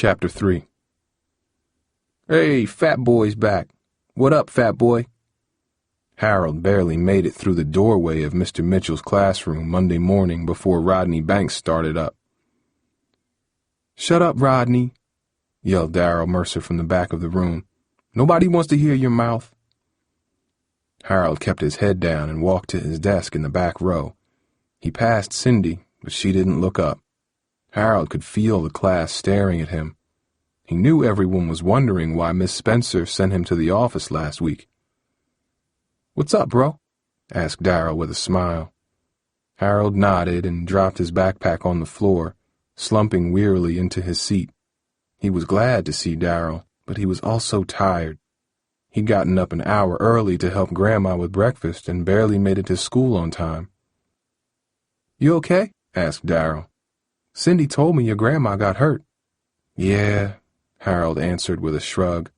Chapter 3. "Hey, Fat Boy's back. What up, Fat Boy?" Harold barely made it through the doorway of Mr. Mitchell's classroom Monday morning before Rodney Banks started up. "Shut up, Rodney," yelled Darrell Mercer from the back of the room. "Nobody wants to hear your mouth." Harold kept his head down and walked to his desk in the back row. He passed Cindy, but she didn't look up. Harold could feel the class staring at him. He knew everyone was wondering why Miss Spencer sent him to the office last week. "What's up, bro?" asked Darrell with a smile. Harold nodded and dropped his backpack on the floor, slumping wearily into his seat. He was glad to see Darrell, but he was also tired. He'd gotten up an hour early to help Grandma with breakfast and barely made it to school on time. "You okay?" asked Darrell. "Cindy told me your grandma got hurt." "Yeah," Harold answered with a shrug.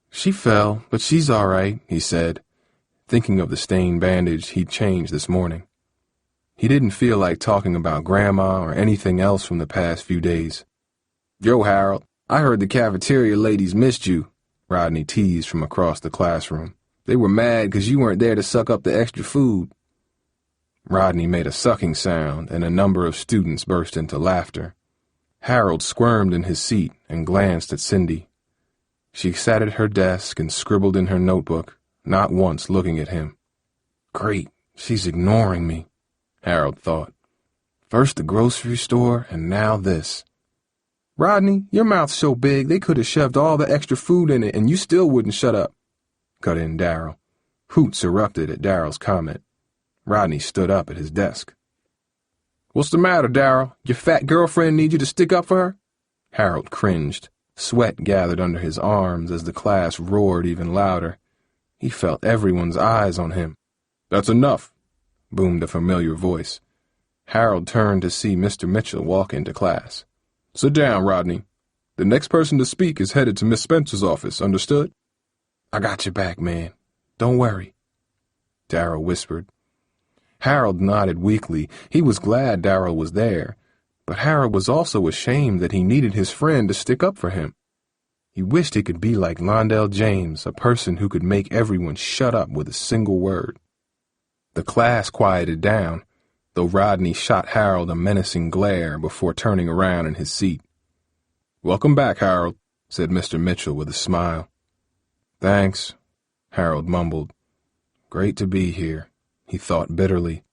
"She fell, but she's all right," he said, thinking of the stained bandage he'd changed this morning. He didn't feel like talking about Grandma or anything else from the past few days. "Yo, Harold, I heard the cafeteria ladies missed you," Rodney teased from across the classroom. "They were mad 'cause you weren't there to suck up the extra food." Rodney made a sucking sound, and a number of students burst into laughter. Harold squirmed in his seat and glanced at Cindy. She sat at her desk and scribbled in her notebook, not once looking at him. "Great, she's ignoring me," Harold thought. "First the grocery store, and now this." "Rodney, your mouth's so big they could have shoved all the extra food in it and you still wouldn't shut up," cut in Darrell. Hoots erupted at Darrell's comment. Rodney stood up at his desk. "What's the matter, Darrell? Your fat girlfriend need you to stick up for her?" Harold cringed. Sweat gathered under his arms as the class roared even louder. He felt everyone's eyes on him. "That's enough," boomed a familiar voice. Harold turned to see Mr. Mitchell walk into class. "Sit down, Rodney. The next person to speak is headed to Miss Spencer's office, understood?" "I got your back, man. Don't worry," Darrell whispered. Harold nodded weakly. He was glad Darrell was there, but Harold was also ashamed that he needed his friend to stick up for him. He wished he could be like Londell James, a person who could make everyone shut up with a single word. The class quieted down, though Rodney shot Harold a menacing glare before turning around in his seat. "Welcome back, Harold," said Mr. Mitchell with a smile. "Thanks," Harold mumbled. "Great to be here," he thought bitterly.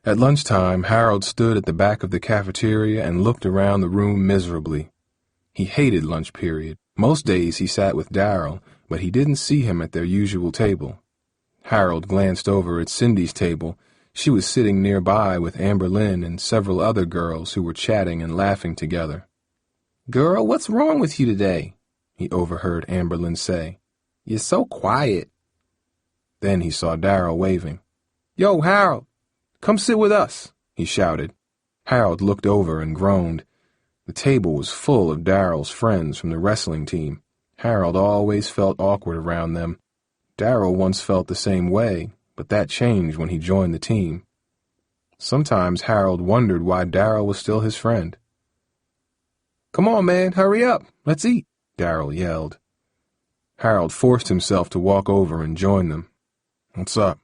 At lunchtime, Harold stood at the back of the cafeteria and looked around the room miserably. He hated lunch period. Most days he sat with Darrell, but he didn't see him at their usual table. Harold glanced over at Cindy's table. She was sitting nearby with Amber Lynn and several other girls who were chatting and laughing together. "Girl, what's wrong with you today?" he overheard Amber Lynn say. "You're so quiet." Then he saw Darrell waving. "Yo, Harold, come sit with us," he shouted. Harold looked over and groaned. The table was full of Darrell's friends from the wrestling team. Harold always felt awkward around them. Darrell once felt the same way, but that changed when he joined the team. Sometimes Harold wondered why Darrell was still his friend. "Come on, man, hurry up. Let's eat," Darrell yelled. Harold forced himself to walk over and join them. "What's up?"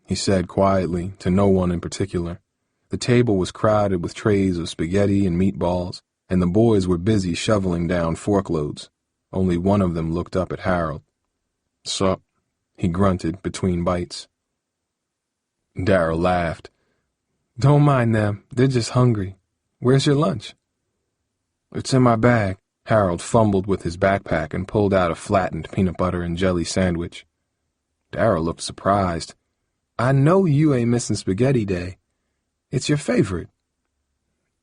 he said quietly, to no one in particular. The table was crowded with trays of spaghetti and meatballs, and the boys were busy shoveling down forkloads. Only one of them looked up at Harold. "Sup?" he grunted between bites. Darrell laughed. "Don't mind them. They're just hungry. Where's your lunch?" "It's in my bag." Harold fumbled with his backpack and pulled out a flattened peanut butter and jelly sandwich. Darrell looked surprised. "I know you ain't missing spaghetti day. It's your favorite."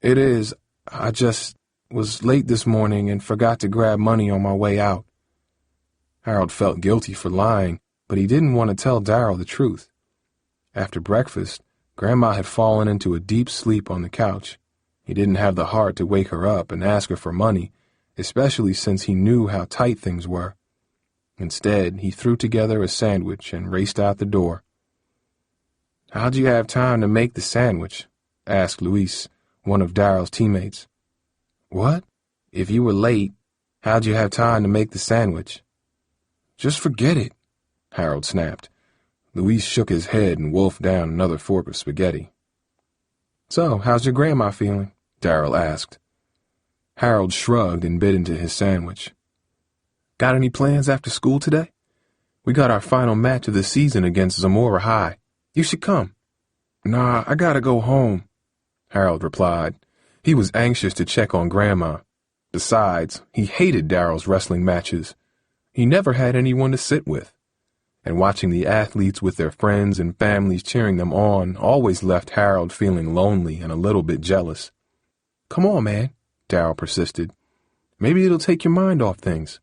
"It is. I just was late this morning and forgot to grab money on my way out." Harold felt guilty for lying, but he didn't want to tell Darrell the truth. After breakfast, Grandma had fallen into a deep sleep on the couch. He didn't have the heart to wake her up and ask her for money, especially since he knew how tight things were. Instead, he threw together a sandwich and raced out the door. "How'd you have time to make the sandwich?" asked Luis, one of Darrell's teammates. "What?" If you were late, how'd you have time to make the sandwich? Just forget it, Harold snapped. Louise shook his head and wolfed down another fork of spaghetti. So, how's your grandma feeling? Darryl asked. Harold shrugged and bit into his sandwich. Got any plans after school today? We got our final match of the season against Bluford High. You should come. Nah, I gotta go home, Harold replied. He was anxious to check on Grandma. Besides, he hated Darryl's wrestling matches. He never had anyone to sit with. And watching the athletes with their friends and families cheering them on always left Harold feeling lonely and a little bit jealous. Come on, man, Darryl persisted. Maybe it'll take your mind off things.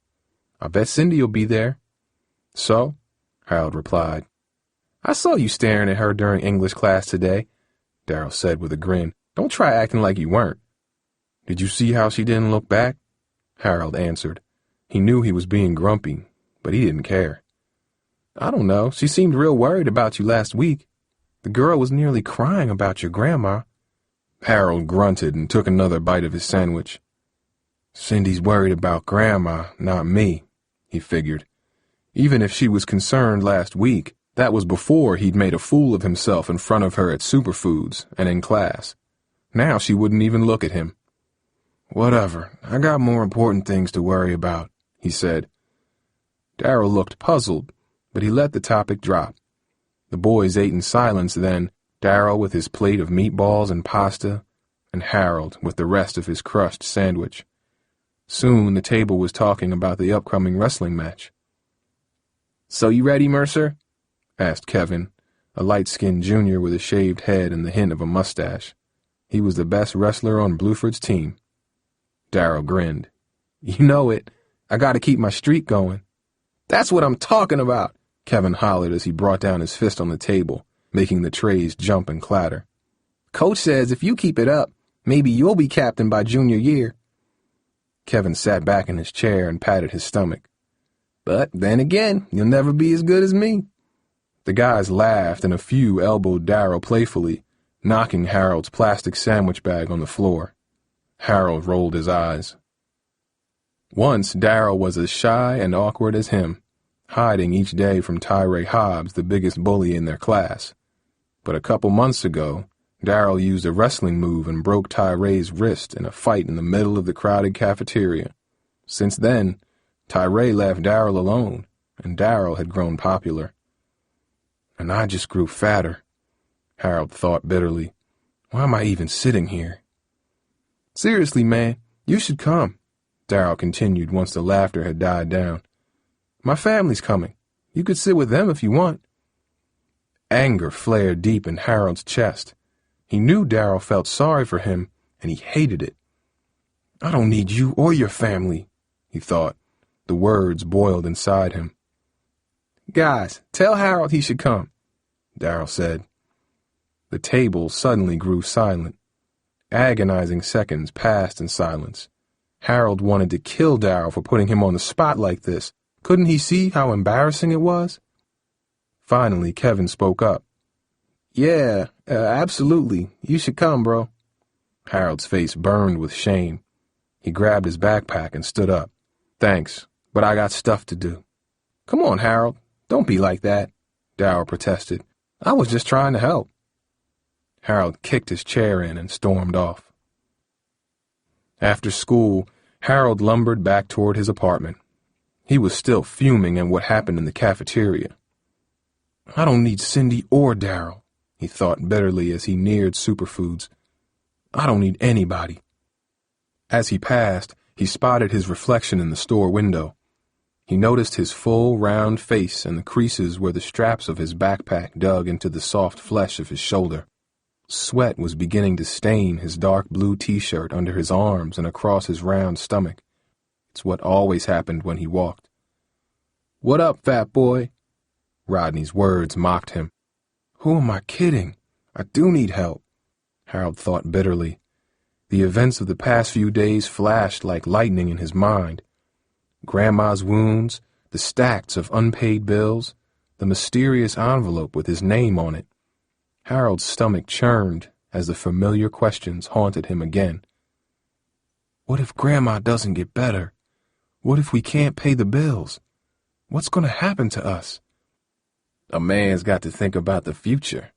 I bet Cindy will be there. So? Harold replied. I saw you staring at her during English class today, Darryl said with a grin. Don't try acting like you weren't. Did you see how she didn't look back? Harold answered. He knew he was being grumpy, but he didn't care. I don't know. She seemed real worried about you last week. The girl was nearly crying about your grandma. Harold grunted and took another bite of his sandwich. Cindy's worried about Grandma, not me, he figured. Even if she was concerned last week, that was before he'd made a fool of himself in front of her at Superfoods and in class. Now she wouldn't even look at him. Whatever, I got more important things to worry about, he said. Darryl looked puzzled, but he let the topic drop. The boys ate in silence then, Darryl with his plate of meatballs and pasta, and Harold with the rest of his crushed sandwich. Soon the table was talking about the upcoming wrestling match. So you ready, Mercer? Asked Kevin, a light-skinned junior with a shaved head and the hint of a mustache. He was the best wrestler on Bluford's team. Darryl grinned. You know it. I gotta keep my streak going. That's what I'm talking about, Kevin hollered as he brought down his fist on the table, making the trays jump and clatter. Coach says if you keep it up, maybe you'll be captain by junior year. Kevin sat back in his chair and patted his stomach. But then again, you'll never be as good as me. The guys laughed and a few elbowed Darryl playfully, knocking Harold's plastic sandwich bag on the floor. Harold rolled his eyes. Once Darryl was as shy and awkward as him, hiding each day from Tyree Hobbs, the biggest bully in their class. But a couple months ago, Darryl used a wrestling move and broke Tyree's wrist in a fight in the middle of the crowded cafeteria. Since then, Tyree left Darryl alone, and Darryl had grown popular. And I just grew fatter, Harold thought bitterly. Why am I even sitting here? Seriously, man, you should come, Darryl continued once the laughter had died down. My family's coming. You could sit with them if you want. Anger flared deep in Harold's chest. He knew Darryl felt sorry for him, and he hated it. I don't need you or your family, he thought. The words boiled inside him. Guys, tell Harold he should come, Darryl said. The table suddenly grew silent. Agonizing seconds passed in silence. Harold wanted to kill Darryl for putting him on the spot like this. Couldn't he see how embarrassing it was? Finally, Kevin spoke up. Yeah, absolutely. You should come, bro. Harold's face burned with shame. He grabbed his backpack and stood up. Thanks, but I got stuff to do. Come on, Harold. Don't be like that, Darryl protested. I was just trying to help. Harold kicked his chair in and stormed off. After school, Harold lumbered back toward his apartment. He was still fuming at what happened in the cafeteria. I don't need Cindy or Darryl, he thought bitterly as he neared Superfoods. I don't need anybody. As he passed, he spotted his reflection in the store window. He noticed his full, round face and the creases where the straps of his backpack dug into the soft flesh of his shoulder. Sweat was beginning to stain his dark blue t-shirt under his arms and across his round stomach. It's what always happened when he walked. What up, fat boy? Rodney's words mocked him. Who am I kidding? I do need help, Harold thought bitterly. The events of the past few days flashed like lightning in his mind. Grandma's wounds, the stacks of unpaid bills, the mysterious envelope with his name on it. Harold's stomach churned as the familiar questions haunted him again. What if Grandma doesn't get better? What if we can't pay the bills? What's going to happen to us? A man's got to think about the future.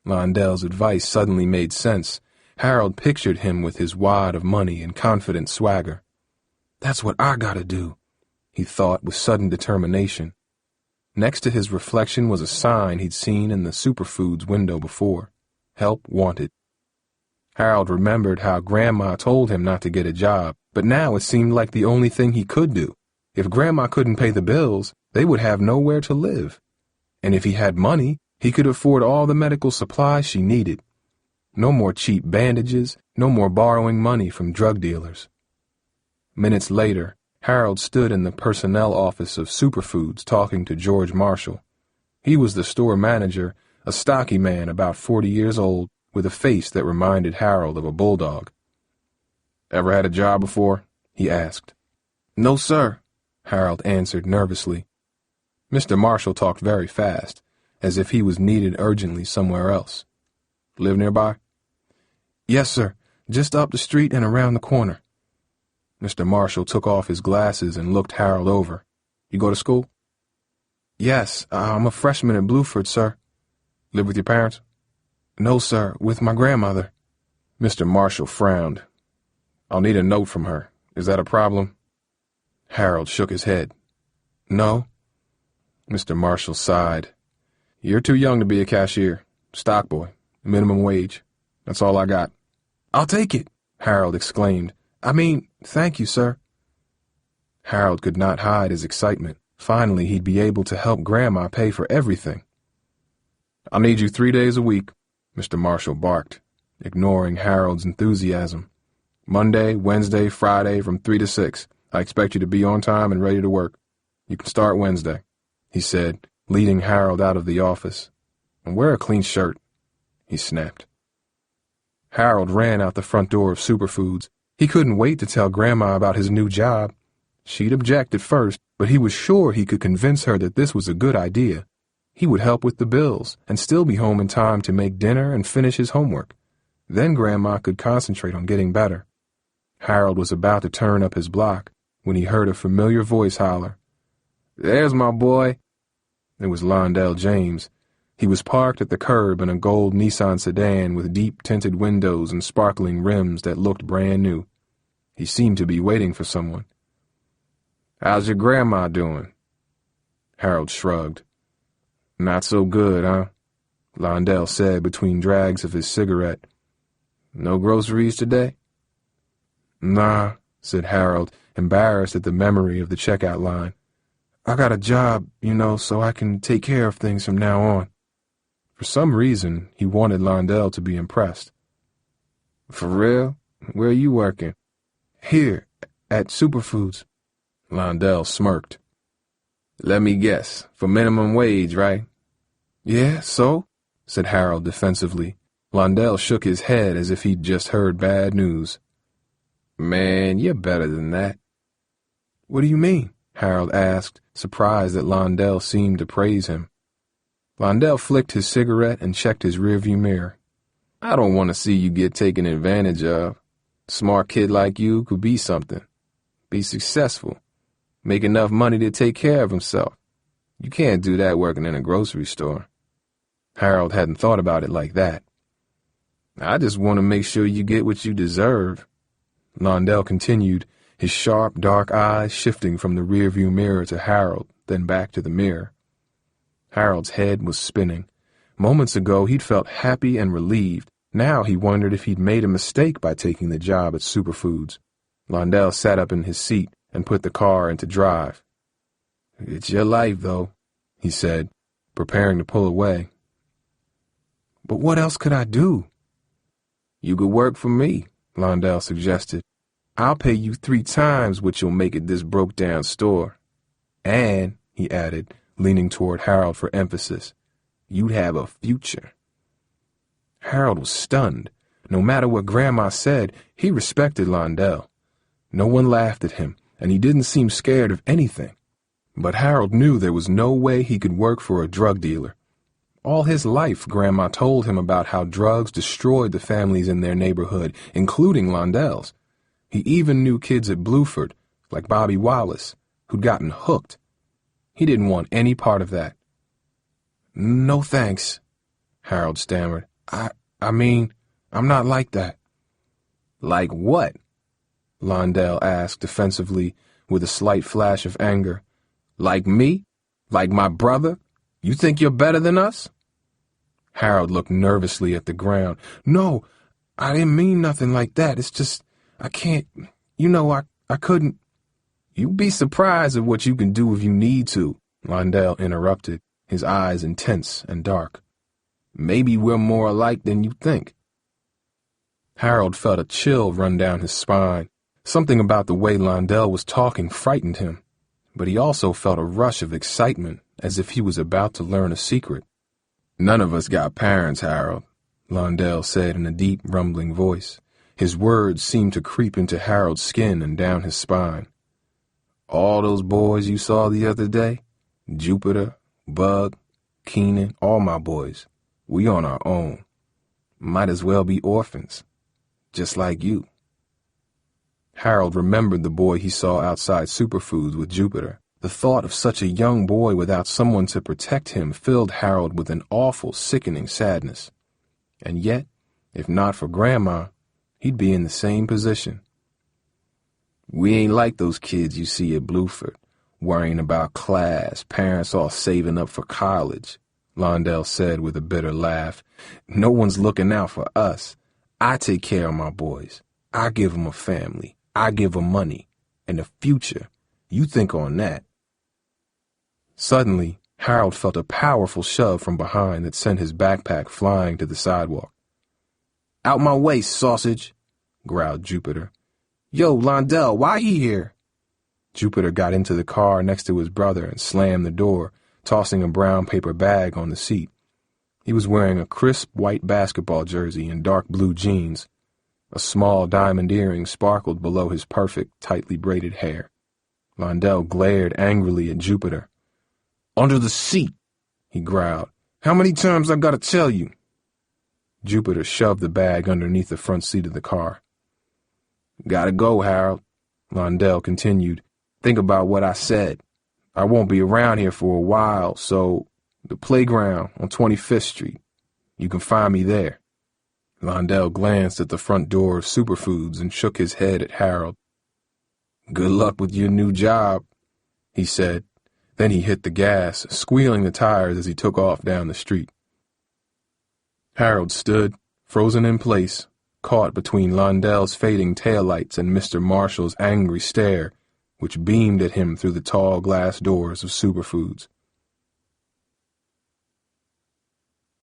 Londell's advice suddenly made sense. Harold pictured him with his wad of money and confident swagger. That's what I gotta do, he thought with sudden determination. Next to his reflection was a sign he'd seen in the superfoods window before. Help wanted. Harold remembered how Grandma told him not to get a job, but now it seemed like the only thing he could do. If Grandma couldn't pay the bills, they would have nowhere to live. And if he had money, he could afford all the medical supplies she needed. No more cheap bandages, no more borrowing money from drug dealers. Minutes later, Harold stood in the personnel office of Superfoods talking to George Marshall. He was the store manager, a stocky man about 40 years old, with a face that reminded Harold of a bulldog. Ever had a job before? He asked. No, sir, Harold answered nervously. Mr. Marshall talked very fast, as if he was needed urgently somewhere else. Live nearby? Yes, sir, just up the street and around the corner. Mr. Marshall took off his glasses and looked Harold over. You go to school? Yes, I'm a freshman at Bluford, sir. Live with your parents? No, sir, with my grandmother. Mr. Marshall frowned. I'll need a note from her. Is that a problem? Harold shook his head. No. Mr. Marshall sighed. You're too young to be a cashier. Stock boy. Minimum wage. That's all I got. I'll take it, Harold exclaimed. Thank you, sir. Harold could not hide his excitement. Finally, he'd be able to help Grandma pay for everything. I'll need you 3 days a week, Mr. Marshall barked, ignoring Harold's enthusiasm. Monday, Wednesday, Friday from 3 to 6. I expect you to be on time and ready to work. You can start Wednesday, he said, leading Harold out of the office. And wear a clean shirt, he snapped. Harold ran out the front door of Superfoods. He couldn't wait to tell Grandma about his new job. She'd object at first, but he was sure he could convince her that this was a good idea. He would help with the bills and still be home in time to make dinner and finish his homework. Then Grandma could concentrate on getting better. Harold was about to turn up his block when he heard a familiar voice holler. There's my boy. It was Londell James. He was parked at the curb in a gold Nissan sedan with deep tinted windows and sparkling rims that looked brand new. He seemed to be waiting for someone. How's your grandma doing? Harold shrugged. Not so good, huh? Londell said between drags of his cigarette. No groceries today? Nah, said Harold, embarrassed at the memory of the checkout line. I got a job, so I can take care of things from now on. For some reason, he wanted Londell to be impressed. For real? Where are you working? Here, at Superfoods. Londell smirked. Let me guess, for minimum wage, right? Yeah, so? Said Harold defensively. Londell shook his head as if he'd just heard bad news. Man, you're better than that. What do you mean? Harold asked, surprised that Londell seemed to praise him. Londell flicked his cigarette and checked his rearview mirror. I don't want to see you get taken advantage of. A smart kid like you could be something. Be successful. Make enough money to take care of himself. You can't do that working in a grocery store. Harold hadn't thought about it like that. I just want to make sure you get what you deserve. Londell continued, his sharp, dark eyes shifting from the rearview mirror to Harold, then back to the mirror. Harold's head was spinning. Moments ago, he'd felt happy and relieved. Now he wondered if he'd made a mistake by taking the job at Superfoods. Londell sat up in his seat and put the car into drive. It's your life, though, he said, preparing to pull away. But what else could I do? You could work for me, Londell suggested. I'll pay you 3 times what you'll make at this broke-down store. And, he added, leaning toward Harold for emphasis, you'd have a future. Harold was stunned. No matter what Grandma said, he respected Londell. No one laughed at him, and he didn't seem scared of anything. But Harold knew there was no way he could work for a drug dealer. All his life, Grandma told him about how drugs destroyed the families in their neighborhood, including Londell's. He even knew kids at Bluford, like Bobby Wallace, who'd gotten hooked. He didn't want any part of that. "No thanks," Harold stammered. I mean, I'm not like that." "Like what?" Londell asked defensively, with a slight flash of anger. "Like me? Like my brother? You think you're better than us?" Harold looked nervously at the ground. "No, I didn't mean nothing like that. It's just, I can't, I couldn't." "You'd be surprised at what you can do if you need to," Londell interrupted, his eyes intense and dark. "Maybe we're more alike than you think." Harold felt a chill run down his spine. Something about the way Londell was talking frightened him, but he also felt a rush of excitement, as if he was about to learn a secret. "None of us got parents, Harold," Londell said in a deep, rumbling voice. His words seemed to creep into Harold's skin and down his spine. "All those boys you saw the other day, Jupiter, Bug, Keenan, all my boys, we on our own. Might as well be orphans, just like you." Harold remembered the boy he saw outside Superfoods with Jupiter. The thought of such a young boy without someone to protect him filled Harold with an awful, sickening sadness. And yet, if not for Grandma, he'd be in the same position. "We ain't like those kids you see at Bluford, worrying about class, parents all saving up for college," Londell said with a bitter laugh. "No one's looking out for us. I take care of my boys. I give them a family. I give them money. And a future. You think on that." Suddenly, Harold felt a powerful shove from behind that sent his backpack flying to the sidewalk. "Out my way, sausage," growled Jupiter. "Yo, Londell, why he here?" Jupiter got into the car next to his brother and slammed the door, tossing a brown paper bag on the seat. He was wearing a crisp white basketball jersey and dark blue jeans. A small diamond earring sparkled below his perfect, tightly braided hair. Londell glared angrily at Jupiter. "Under the seat," he growled. "How many times I gotta tell you?" Jupiter shoved the bag underneath the front seat of the car. "Gotta go, Harold," Londell continued. "Think about what I said. I won't be around here for a while, so the playground on 25th Street. You can find me there." Londell glanced at the front door of Superfoods and shook his head at Harold. "Good luck with your new job," he said. Then he hit the gas, squealing the tires as he took off down the street. Harold stood, frozen in place, caught between Londell's fading taillights and Mr. Marshall's angry stare, which beamed at him through the tall glass doors of Superfoods.